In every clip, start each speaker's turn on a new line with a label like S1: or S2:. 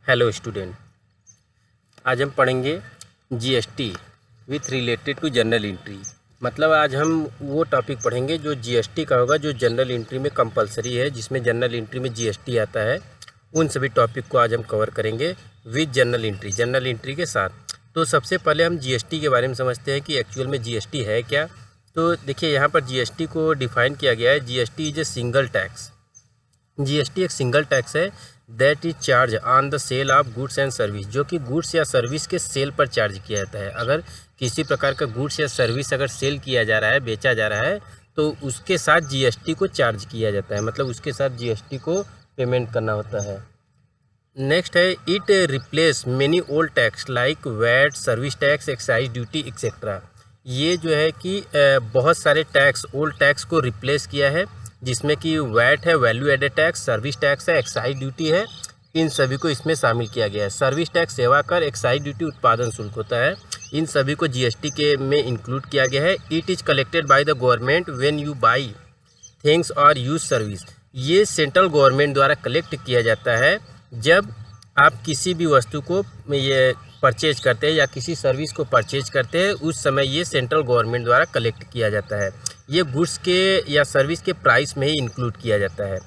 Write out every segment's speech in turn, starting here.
S1: Hello student, आज हम पढ़ेंगे GST with related to general entry. मतलब आज हम वो टॉपिक पढ़ेंगे जो जीएसटी का होगा, जो जनरल एंट्री में कंपलसरी है, जिसमें जनरल एंट्री में जीएसटी आता है। उन सभी टॉपिक को आज हम कवर करेंगे विथ जनरल एंट्री के साथ। तो सबसे पहले हम जीएसटी के बारे में समझते हैं कि एक्चुअल में जीएसटी है क्या। तो देखिए, यहाँ पर जीएसटी को डिफाइन किया गया है। GST is a single tax. GST एक सिंगल टैक्स है that is charge on the sale of goods and service, जो कि गुड्स या सर्विस के सेल पर चार्ज किया जाता है। अगर किसी प्रकार का गुड्स या सर्विस अगर सेल किया जा रहा है, बेचा जा रहा है, तो उसके साथ जीएसटी को चार्ज किया जाता है, मतलब उसके साथ जीएसटी को पेमेंट करना होता है। नेक्स्ट है, it replace many old tax like VAT, service tax, excise duty etcetera. ये जो है कि बहुत सारे टैक्स, ओल्ड टैक्स को रिप्लेस किया है, जिसमें कि वैट है, value added tax, service tax है, एक्साइज ड्यूटी है, इन सभी को इसमें शामिल किया गया है। सर्विस टैक्स सेवा कर, एक्साइज ड्यूटी उत्पादन शुल्क होता है, इन सभी को जीएसटी के में इंक्लूड किया गया है। It is collected by the government when you by things और यूज सर्विस। ये सेंट्रल गवर्नमेंट द्वारा कलेक्ट किया जाता है जब आप किसी भी वस्तु को ये परचेज करते हैं या किसी सर्विस को परचेज करते हैं, उस समय ये सेंट्रल गवर्नमेंट द्वारा कलेक्ट किया जाता है। ये गुड्स के या सर्विस के प्राइस में ही इंक्लूड किया जाता है।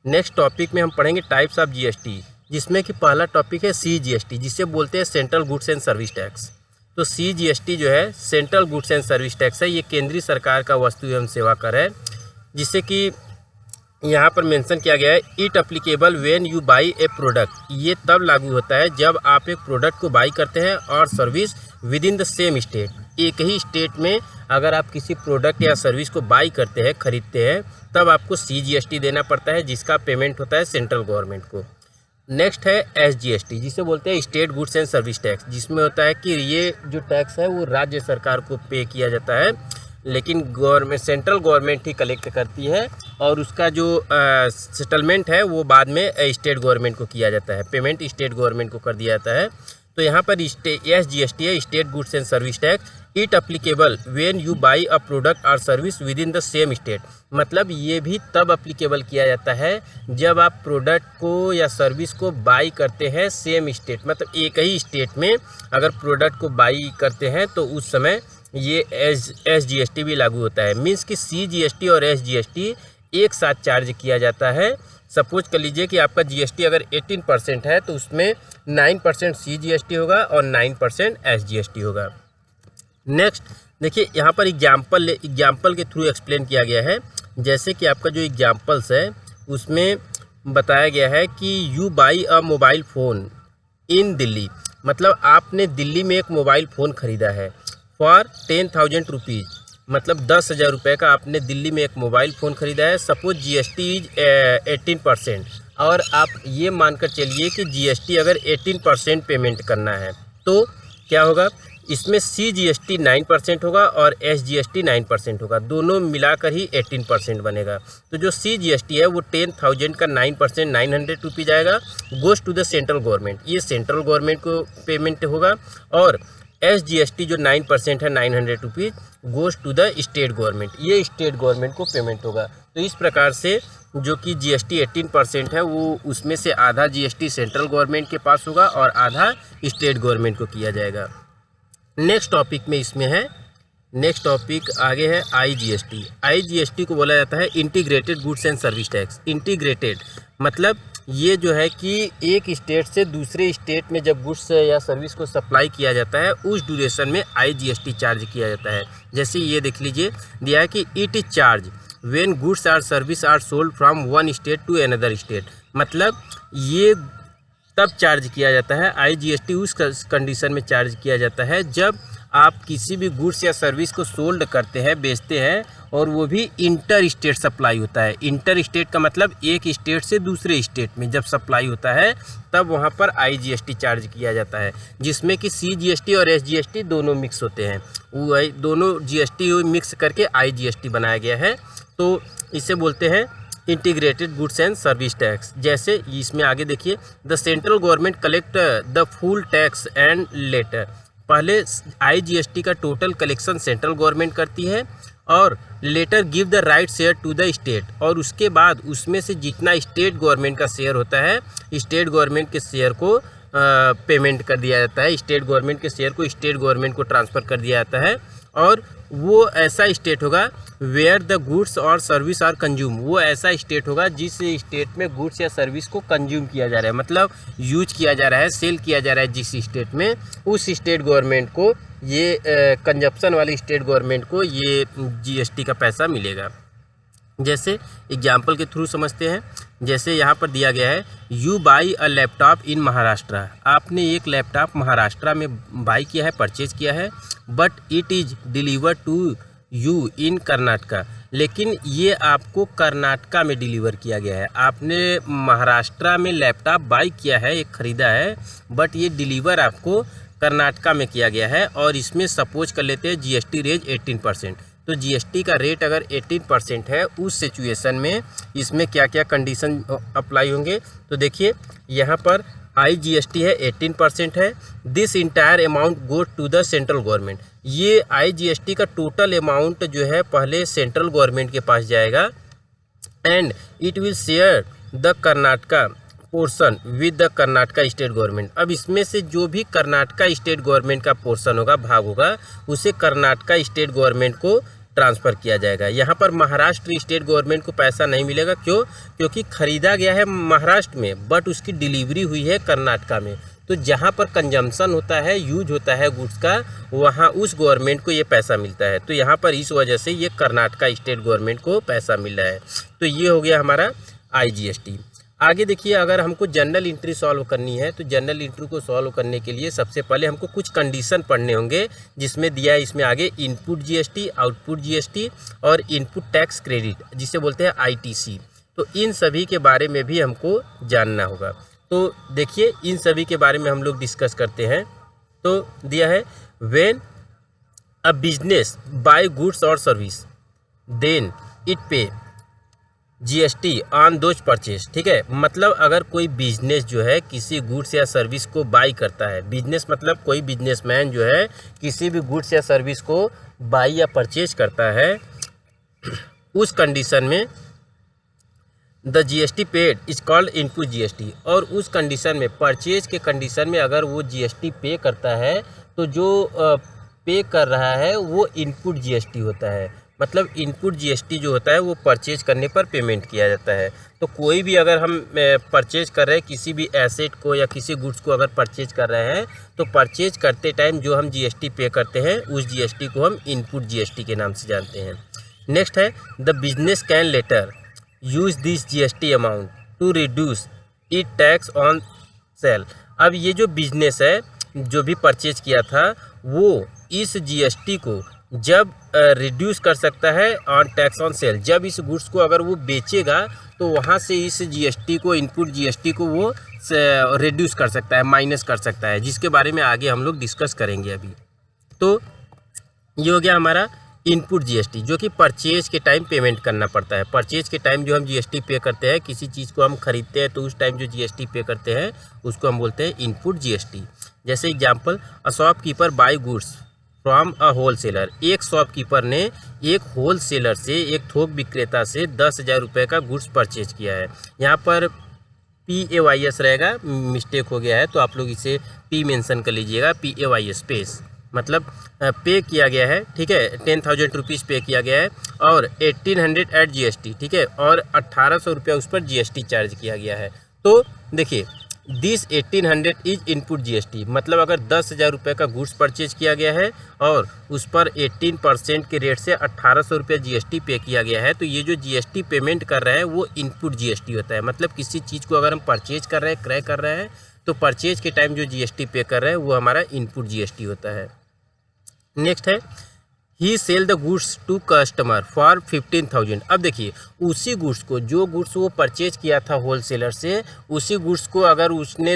S1: नेक्स्ट टॉपिक में हम पढ़ेंगे टाइप्स ऑफ जीएसटी, जिसमें कि पहला टॉपिक है सीजीएसटी, जिसे बोलते हैं central goods and service tax. तो सीजीएसटी जो है central goods and service tax है। ये केंद्रीय सरकार का वस्तु एवं सेवा कर है, जिससे कि यहाँ पर मेंशन किया गया है it applicable when you by A product. ये तब लागू होता है जब आप एक प्रोडक्ट को बाई करते हैं और service within the same state. एक ही स्टेट में अगर आप किसी प्रोडक्ट या सर्विस को बाई करते हैं, खरीदते हैं, तब आपको सीजीएसटी देना पड़ता है, जिसका पेमेंट होता है सेंट्रल गवर्नमेंट को। नेक्स्ट है एसजीएसटी, जिसे बोलते हैं state goods and service tax, जिसमें होता है कि ये जो टैक्स है वो राज्य सरकार को पे किया जाता है, लेकिन गवर्नमेंट, सेंट्रल गवर्नमेंट ही कलेक्ट करती है, और उसका जो सेटलमेंट है वो बाद में स्टेट गवर्नमेंट को किया जाता है, पेमेंट स्टेट गवर्नमेंट को कर दिया जाता है। तो यहाँ पर एसजीएसटी है, state goods and service tax. It applicable when you buy a product और service within the same state. मतलब ये भी तब अप्लीकेबल किया जाता है जब आप प्रोडक्ट को या सर्विस को बाई करते हैं सेम स्टेट, मतलब एक ही स्टेट में अगर प्रोडक्ट को बाई करते हैं, तो उस समय ये एसजीएसटी भी लागू होता है। मीन्स कि सीजीएसटी और एसजीएसटी एक साथ चार्ज किया जाता है। सपोज कर लीजिए कि आपका जीएसटी अगर 18% है, तो उसमें 9% सीजीएसटी होगा और 9% एसजीएसटी होगा। नेक्स्ट देखिए, यहाँ पर एग्जाम्पल के थ्रू एक्सप्लेन किया गया है। जैसे कि आपका जो एग्जाम्पल्स है उसमें बताया गया है कि you buy a mobile phone इन दिल्ली। मतलब आपने दिल्ली में एक मोबाइल फ़ोन ख़रीदा है फॉर 10,000 रुपीज़, मतलब 10,000 रुपये का आपने दिल्ली में एक मोबाइल फ़ोन ख़रीदा है। सपोज जीएसटी इज 18%, और आप ये मानकर चलिए कि जीएसटी अगर 18% पेमेंट करना है, तो क्या होगा, इसमें सीजीएसटी 9% होगा और एसजीएसटी 9% होगा, दोनों मिलाकर ही 18% बनेगा। तो जो सीजीएसटी है वो 10,000 का 9%, 900 रुपीज़ आएगा, goes to the central government. ये सेंट्रल गवर्नमेंट को पेमेंट होगा। और एसजीएसटी जो 9% है, 900 rupees, goes to the state government, ये स्टेट गवर्नमेंट को पेमेंट होगा। तो इस प्रकार से जो कि जीएसटी 18% है, वो उसमें से आधा जीएसटी सेंट्रल गवर्नमेंट के पास होगा और आधा स्टेट गवर्नमेंट को किया जाएगा। नेक्स्ट टॉपिक में इसमें है, नेक्स्ट टॉपिक आगे है आईजीएसटी। आईजीएसटी को बोला जाता है integrated goods and service tax. Integrated मतलब ये जो है कि एक स्टेट से दूसरे स्टेट में जब गुड्स या सर्विस को सप्लाई किया जाता है, उस ड्यूरेशन में आईजीएसटी चार्ज किया जाता है। जैसे ये देख लीजिए, दिया है कि it is charge when goods are service are sold from one state to another state. मतलब ये तब चार्ज किया जाता है, आईजीएसटी उस कंडीशन में चार्ज किया जाता है जब आप किसी भी गुड्स या सर्विस को सोल्ड करते हैं, बेचते हैं, और वो भी इंटर स्टेट सप्लाई होता है। इंटर स्टेट का मतलब एक स्टेट से दूसरे स्टेट में जब सप्लाई होता है, तब वहाँ पर आईजीएसटी चार्ज किया जाता है, जिसमें कि सीजीएसटी और एसजीएसटी दोनों मिक्स होते हैं। वो दोनों जीएसटी मिक्स करके आईजीएसटी बनाया गया है। तो इसे बोलते हैं integrated goods and service tax. जैसे इसमें आगे देखिए, the central government collect the full tax and later. पहले आईजीएसटी का टोटल कलेक्शन सेंट्रल गवर्नमेंट करती है, और later give the right share to the state, और उसके बाद उसमें से जितना स्टेट गवर्नमेंट का शेयर होता है, स्टेट गवर्नमेंट के शेयर को पेमेंट कर दिया जाता है, स्टेट गवर्नमेंट के शेयर को स्टेट गवर्नमेंट को ट्रांसफ़र कर दिया जाता है। और वो ऐसा स्टेट होगा वेयर द गुड्स और सर्विस आर कंज्यूम, वो ऐसा स्टेट होगा जिस स्टेट में गुड्स या सर्विस को कंज्यूम किया जा रहा है, मतलब यूज किया जा रहा है, सेल किया जा रहा है जिस स्टेट में, उस स्टेट गवर्नमेंट को ये कंजप्शन वाली स्टेट गवर्नमेंट को ये जीएसटी का पैसा मिलेगा। जैसे एग्जाम्पल के थ्रू समझते हैं, जैसे यहाँ पर दिया गया है यू बाई अ लैपटॉप इन महाराष्ट्र, आपने एक लैपटॉप महाराष्ट्र में बाई किया है, परचेज किया है, but it is deliver to you in Karnataka, लेकिन ये आपको कर्नाटका में डिलीवर किया गया है। आपने महाराष्ट्र में लैपटॉप बाई किया है, एक ख़रीदा है, बट ये डिलीवर आपको कर्नाटका में किया गया है। और इसमें सपोज कर लेते हैं जीएसटी रेट 18%, तो जीएसटी का रेट अगर 18% है, उस सिचुएशन में इसमें क्या क्या कंडीशन अप्लाई होंगे। तो देखिए यहाँ पर IGST है 18% है, this entire amount go to the central government, ये IGST का टोटल अमाउंट जो है पहले सेंट्रल गवर्नमेंट के पास जाएगा, and it will share the Karnataka portion with the Karnataka state government. अब इसमें से जो भी कर्नाटका स्टेट गवर्नमेंट का पोर्शन होगा, भाग होगा, उसे कर्नाटका स्टेट गवर्नमेंट को ट्रांसफ़र किया जाएगा। यहाँ पर महाराष्ट्र स्टेट गवर्नमेंट को पैसा नहीं मिलेगा, क्यों? क्योंकि ख़रीदा गया है महाराष्ट्र में, बट उसकी डिलीवरी हुई है कर्नाटका में। तो जहाँ पर कंजम्पशन होता है, यूज होता है गुड्स का, वहाँ उस गवर्नमेंट को ये पैसा मिलता है। तो यहाँ पर इस वजह से ये कर्नाटका स्टेट गवर्नमेंट को पैसा मिल रहा है। तो ये हो गया हमारा IGST। आगे देखिए, अगर हमको जनरल एंट्री सॉल्व करनी है, तो जनरल एंट्री को सॉल्व करने के लिए सबसे पहले हमको कुछ कंडीशन पढ़ने होंगे, जिसमें दिया है इसमें आगे इनपुट जीएसटी, आउटपुट जीएसटी और इनपुट टैक्स क्रेडिट, जिसे बोलते हैं ITC। तो इन सभी के बारे में भी हमको जानना होगा। तो देखिए, इन सभी के बारे में हम लोग डिस्कस करते हैं। तो दिया है when a business buy goods और service then it pay GST on those purchase, ठीक है। मतलब अगर कोई बिजनेस जो है किसी गुड्स या सर्विस को बाई करता है, बिजनेस मतलब कोई बिजनेसमैन जो है किसी भी गुड्स या सर्विस को बाई या परचेज करता है, उस कंडीशन में the GST paid is called input GST। और उस कंडीशन में, परचेज के कंडीशन में अगर वो GST पे करता है, तो जो पे कर रहा है वो इनपुट GST होता है। मतलब इनपुट GST जो होता है वो परचेज करने पर पेमेंट किया जाता है। तो कोई भी अगर हम परचेज कर रहे हैं किसी भी एसेट को या किसी गुड्स को अगर परचेज कर रहे हैं, तो परचेज करते टाइम जो हम GST पे करते हैं, उस GST को हम इनपुट GST के नाम से जानते हैं। नेक्स्ट है the business can later use this GST amount to reduce it tax on sale. अब ये जो बिजनेस है, जो भी परचेज किया था, वो इस GST को जब रिड्यूस कर सकता है ऑन टैक्स ऑन सेल, जब इस गुड्स को अगर वो बेचेगा तो वहाँ से इस GST को, इनपुट GST को वो रिड्यूस कर सकता है, माइनस कर सकता है, जिसके बारे में आगे हम लोग डिस्कस करेंगे अभी। तो ये हो गया हमारा इनपुट GST, जो कि परचेज के टाइम पेमेंट करना पड़ता है। परचेज के टाइम जो हम GST पे करते हैं, किसी चीज़ को हम खरीदते हैं तो उस टाइम जो GST पे करते हैं उसको हम बोलते हैं इनपुट GST। जैसे example, a shopkeeper buy goods from a wholesaler, एक शॉपकीपर ने एक होलसेलर से, एक थोक विक्रेता से 10,000 रुपये का गुड्स परचेज किया है। यहाँ पर PAYS रहेगा, मिस्टेक हो गया है तो आप लोग इसे P मेंशन कर लीजिएगा, PAYS स्पेस, मतलब पे किया गया है, ठीक है, 10,000 रुपीज़ पे किया गया है और 1800 एट GST, ठीक है, और 1800 रुपया उस पर GST चार्ज किया गया है। तो देखिए, दिस 1800 इज इनपुट GST, मतलब अगर 10,000 रुपये का गुड्स परचेज किया गया है और उस पर 18% के रेट से 1800 रुपये GST पे किया गया है, तो ये जो GST पेमेंट कर रहे हैं वो इनपुट GST होता है। मतलब किसी चीज़ को अगर हम परचेज कर रहे हैं, क्रय कर रहे हैं, तो परचेज के टाइम जो GST पे कर रहे हैं वो हमारा इनपुट GST होता है। नेक्स्ट है ही sell the goods to customer for 15,000। अब देखिए, उसी गुड्स को, जो गुड्स वो परचेज किया था होलसेलर से, उसी गुड्स को अगर उसने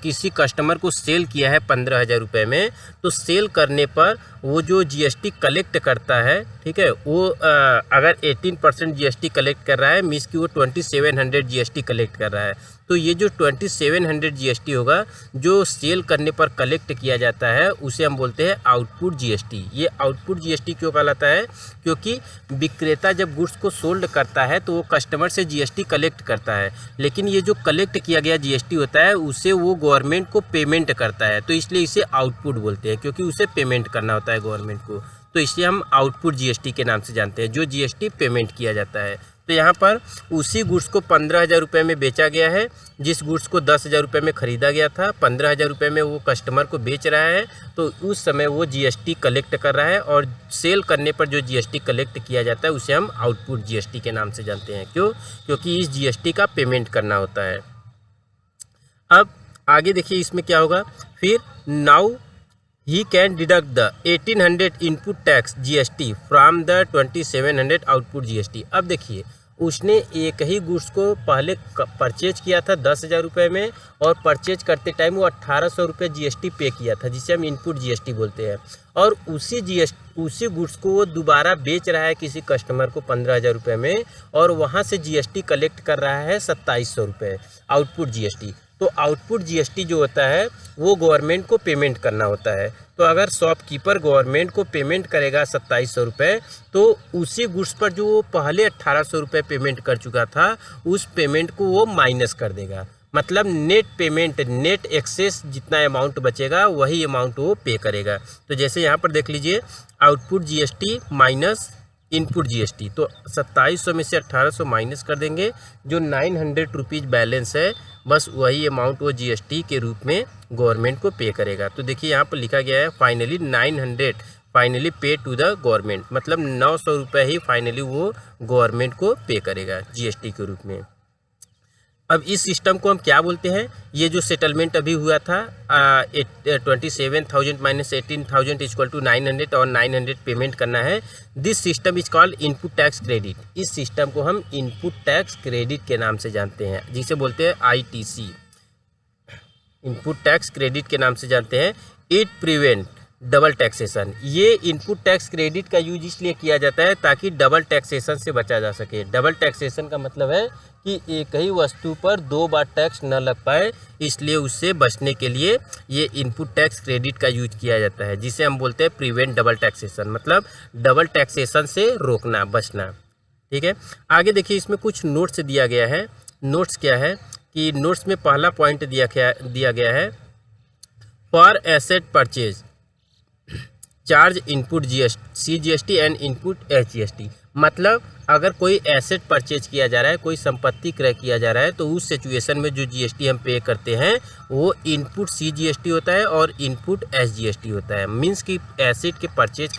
S1: किसी कस्टमर को सेल किया है 15,000 रुपये में, तो सेल करने पर वो जो GST कलेक्ट करता है, ठीक है, वो अगर 18% GST कलेक्ट कर रहा है, मीन्स कि वो 2700 GST कलेक्ट कर रहा है। तो ये जो 2700 जीएसटी होगा जो सेल करने पर कलेक्ट किया जाता है उसे हम बोलते हैं आउटपुट जीएसटी। ये आउटपुट जीएसटी क्यों कहलाता है? क्योंकि विक्रेता जब गुड्स को सोल्ड करता है तो वो कस्टमर से जीएसटी कलेक्ट करता है, लेकिन ये जो कलेक्ट किया गया जीएसटी होता है उसे वो गवर्नमेंट को पेमेंट करता है, तो इसलिए इसे आउटपुट बोलते हैं, क्योंकि उसे पेमेंट करना होता है गवर्नमेंट को। तो इसलिए हम आउटपुट जीएसटी के नाम से जानते हैं, जो जीएसटी पेमेंट किया जाता है। तो यहाँ पर उसी गुड्स को 15,000 रुपये में बेचा गया है, जिस गुड्स को 10,000 रुपये में ख़रीदा गया था, 15,000 रुपये में वो कस्टमर को बेच रहा है, तो उस समय वो जीएसटी कलेक्ट कर रहा है, और सेल करने पर जो जीएसटी कलेक्ट किया जाता है उसे हम आउटपुट जीएसटी के नाम से जानते हैं। क्यों? क्योंकि इस जीएसटी का पेमेंट करना होता है। अब आगे देखिए इसमें क्या होगा। फिर now he can deduct the 1800 input tax GST from the 2700 output GST. अब देखिए उसने एक ही गुड्स को पहले परचेज किया था 10,000 रुपये में, और परचेज करते टाइम वो 1,800 रुपये जीएसटी पे किया था, जिसे हम इनपुट जीएसटी बोलते हैं। और उसी गुड्स को वो दोबारा बेच रहा है किसी कस्टमर को 15,000 रुपये में, और वहाँ से जीएसटी कलेक्ट कर रहा है 2,700 रुपये आउटपुट जीएसटी। तो आउटपुट जीएसटी जो होता है वो गवर्नमेंट को पेमेंट करना होता है। तो अगर शॉपकीपर गवर्नमेंट को पेमेंट करेगा 2,700 रुपये, तो उसी गुड्स पर जो वो पहले 1,800 रुपये पेमेंट कर चुका था उस पेमेंट को वो माइनस कर देगा। मतलब नेट पेमेंट, नेट एक्सेस जितना अमाउंट बचेगा वही अमाउंट वो पे करेगा। तो जैसे यहाँ पर देख लीजिए output GST minus input GST, तो 2,700 में से 1,800 माइनस कर देंगे, जो 900 रुपीज़ बैलेंस है बस वही अमाउंट वो जीएसटी के रूप में गवर्नमेंट को पे करेगा। तो देखिए यहाँ पर लिखा गया है फाइनली 900 फाइनली पे टू द गवर्नमेंट, मतलब 900 रुपये ही फाइनली वो गवर्नमेंट को पे करेगा जीएसटी के रूप में। अब इस सिस्टम को हम क्या बोलते हैं? ये जो सेटलमेंट अभी हुआ था 27,000 माइनस 18,000 इक्वल टू 900 और 900 पेमेंट करना है, this system is called input tax credit. इस सिस्टम को हम इनपुट टैक्स क्रेडिट के नाम से जानते हैं, जिसे बोलते हैं आईटीसी, इनपुट टैक्स क्रेडिट के नाम से जानते हैं। It prevent double taxation. ये इनपुट टैक्स क्रेडिट का यूज इसलिए किया जाता है ताकि डबल टैक्सेशन से बचा जा सके। डबल टैक्सेशन का मतलब है कि एक ही वस्तु पर 2 बार टैक्स न लग पाए, इसलिए उससे बचने के लिए ये इनपुट टैक्स क्रेडिट का यूज किया जाता है, जिसे हम बोलते हैं प्रिवेंट डबल टैक्सेशन, मतलब डबल टैक्सेशन से रोकना, बचना। ठीक है, आगे देखिए इसमें कुछ नोट्स दिया गया है। नोट्स क्या है कि नोट्स में पहला पॉइंट दिया गया है for asset purchase charge input CGST and input SGST। मतलब अगर कोई एसेट परचेज किया जा रहा है, कोई संपत्ति क्रय किया जा रहा है, तो उस सिचुएशन में जो जीएसटी हम पे करते हैं वो इनपुट CGST होता है और इनपुट SGST होता है। मींस कि एसेट के परचेज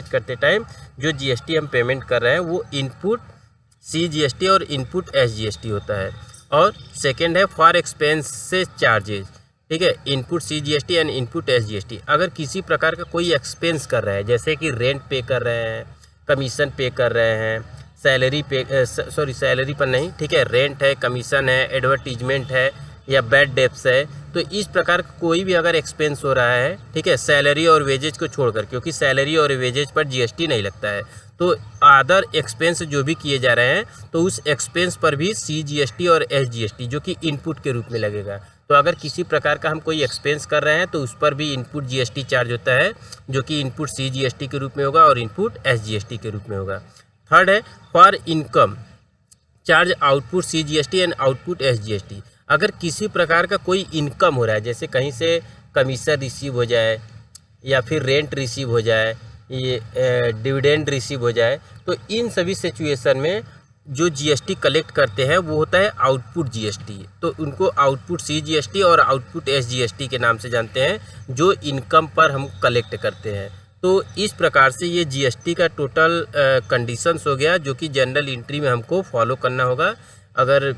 S1: करते टाइम जो जीएसटी हम पेमेंट कर रहे हैं वो इनपुट CGST और इनपुट SGST होता है। और सेकेंड है फॉर एक्सपेंसेस चार्जेज। ठीक है, input CGST and input SGST। अगर किसी प्रकार का कोई एक्सपेंस कर रहा है, जैसे कि रेंट पे कर रहे हैं, कमीशन पे कर रहे हैं, सैलरी पर नहीं, ठीक है, रेंट है, कमीशन है, एडवर्टीजमेंट है या बैड डेप्स है, तो इस प्रकार का कोई भी अगर एक्सपेंस हो रहा है, ठीक है, सैलरी और वेजेज को छोड़कर, क्योंकि सैलरी और वेजेज पर जीएसटी नहीं लगता है, तो अदर एक्सपेंस जो भी किए जा रहे हैं तो उस एक्सपेंस पर भी CGST और SGST जो कि इनपुट के रूप में लगेगा। तो अगर किसी प्रकार का हम कोई एक्सपेंस कर रहे हैं तो उस पर भी इनपुट GST चार्ज होता है, जो कि इनपुट CGST के रूप में होगा और इनपुट SGST के रूप में होगा। थर्ड है for income charge output CGST and output SGST। अगर किसी प्रकार का कोई इनकम हो रहा है, जैसे कहीं से कमीशन रिसीव हो जाए या फिर रेंट रिसीव हो जाए, ये डिविडेंड रिसीव हो जाए, तो इन सभी सिचुएशन में जो जीएसटी कलेक्ट करते हैं वो होता है आउटपुट जीएसटी। तो उनको आउटपुट CGST और आउटपुट SGST के नाम से जानते हैं, जो इनकम पर हम कलेक्ट करते हैं। तो इस प्रकार से ये जीएसटी का टोटल कंडीशंस हो गया, जो कि जनरल एंट्री में हमको फॉलो करना होगा। अगर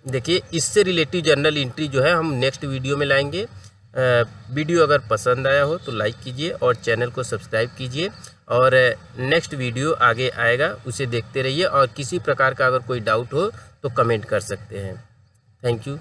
S1: देखिए इससे रिलेटिव जनरल एंट्री जो है हम नेक्स्ट वीडियो में लाएंगे। वीडियो अगर पसंद आया हो तो लाइक कीजिए और चैनल को सब्सक्राइब कीजिए, और नेक्स्ट वीडियो आगे आएगा उसे देखते रहिए, और किसी प्रकार का अगर कोई डाउट हो तो कमेंट कर सकते हैं। Thank you.